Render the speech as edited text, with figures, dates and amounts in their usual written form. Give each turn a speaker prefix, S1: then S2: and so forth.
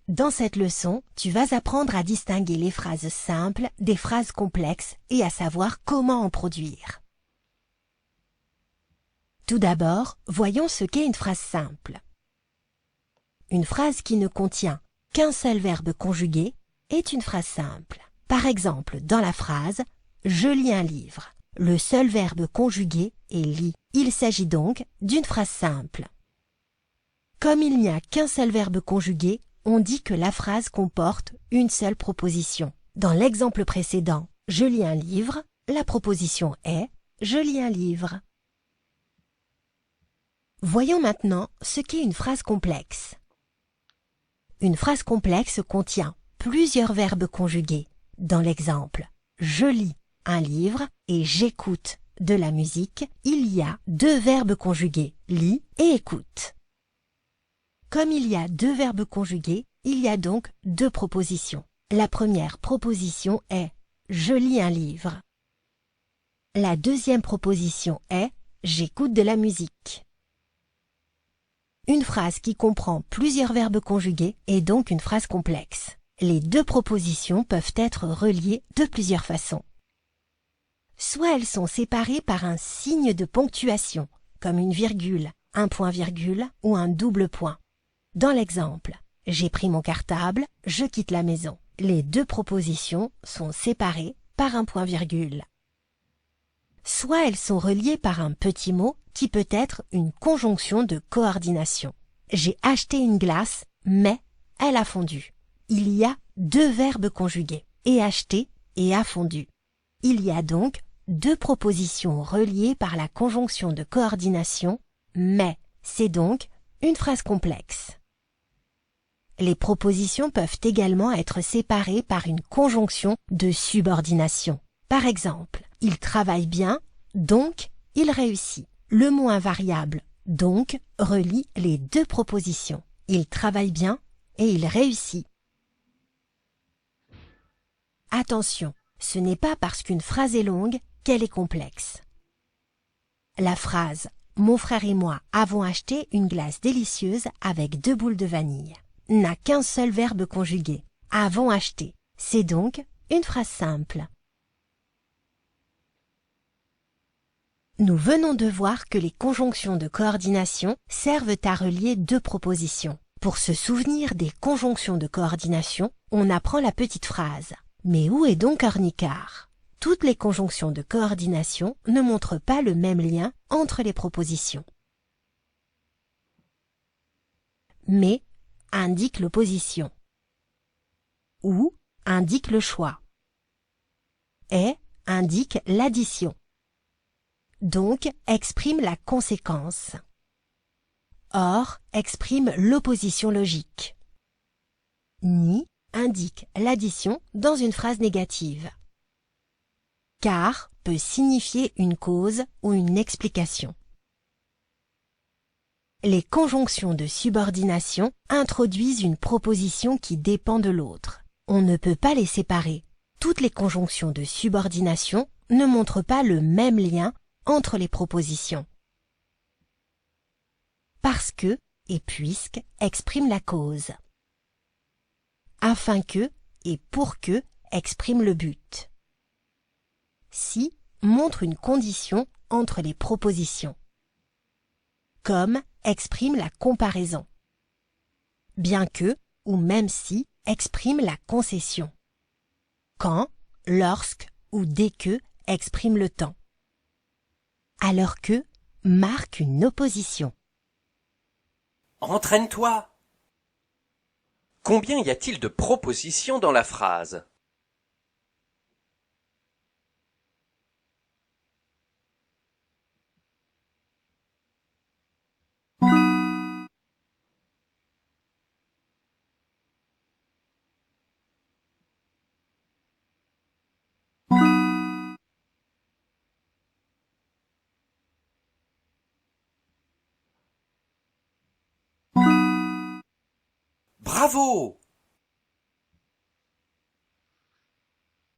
S1: Dans cette leçon, tu vas apprendre à distinguer les phrases simples des phrases complexes et à savoir comment en produire. Tout d'abord, voyons ce qu'est une phrase simple. Une phrase qui ne contient qu'un seul verbe conjugué est une phrase simple. Par exemple, dans la phrase « Je lis un livre », le seul verbe conjugué est « lit ». Il s'agit donc d'une phrase simple. Comme il n'y a qu'un seul verbe conjugué, on dit que la phrase comporte une seule proposition. Dans l'exemple précédent, « Je lis un livre », la proposition est « Je lis un livre ». Voyons maintenant ce qu'est une phrase complexe. Une phrase complexe contient plusieurs verbes conjugués. Dans l'exemple « Je lis un livre » et « J'écoute de la musique », il y a deux verbes conjugués, « lis » et « écoute ». Comme il y a deux verbes conjugués, il y a donc deux propositions. La première proposition est « Je lis un livre ». La deuxième proposition est « J'écoute de la musique ». Une phrase qui comprend plusieurs verbes conjugués est donc une phrase complexe. Les deux propositions peuvent être reliées de plusieurs façons. Soit elles sont séparées par un signe de ponctuation, comme une virgule, un point-virgule ou un double point. Dans l'exemple « J'ai pris mon cartable, je quitte la maison », les deux propositions sont séparées par un point-virgule. Soit elles sont reliées par un petit mot qui peut être une conjonction de coordination. J'ai acheté une glace, mais elle a fondu. Il y a deux verbes conjugués, et acheter et a fondu. Il y a donc deux propositions reliées par la conjonction de coordination, mais c'est donc une phrase complexe. Les propositions peuvent également être séparées par une conjonction de subordination. Par exemple, il travaille bien, donc il réussit. Le mot invariable « donc » relie les deux propositions. Il travaille bien et il réussit. Attention, ce n'est pas parce qu'une phrase est longue qu'elle est complexe. La phrase « Mon frère et moi avons acheté une glace délicieuse avec 2 boules de vanille » n'a qu'un seul verbe conjugué, « avons acheté ». C'est donc une phrase simple. Nous venons de voir que les conjonctions de coordination servent à relier deux propositions. Pour se souvenir des conjonctions de coordination, on apprend la petite phrase « Mais où est donc Ornicard ?» Toutes les conjonctions de coordination ne montrent pas le même lien entre les propositions. Mais indique l'opposition. Ou indique le choix. Et indique l'addition. Donc exprime la conséquence. Or exprime l'opposition logique. Ni indique l'addition dans une phrase négative. Car peut signifier une cause ou une explication. Les conjonctions de subordination introduisent une proposition qui dépend de l'autre. On ne peut pas les séparer. Toutes les conjonctions de subordination ne montrent pas le même lien entre les propositions. Parce que et puisque expriment la cause. Afin que et pour que expriment le but. Si montre une condition entre les propositions. Comme exprime la comparaison. Bien que ou même si exprime la concession. Quand, lorsque ou dès que exprime le temps. Alors que marque une opposition.
S2: Entraîne-toi. Combien y a-t-il de propositions dans la phrase ? Bravo!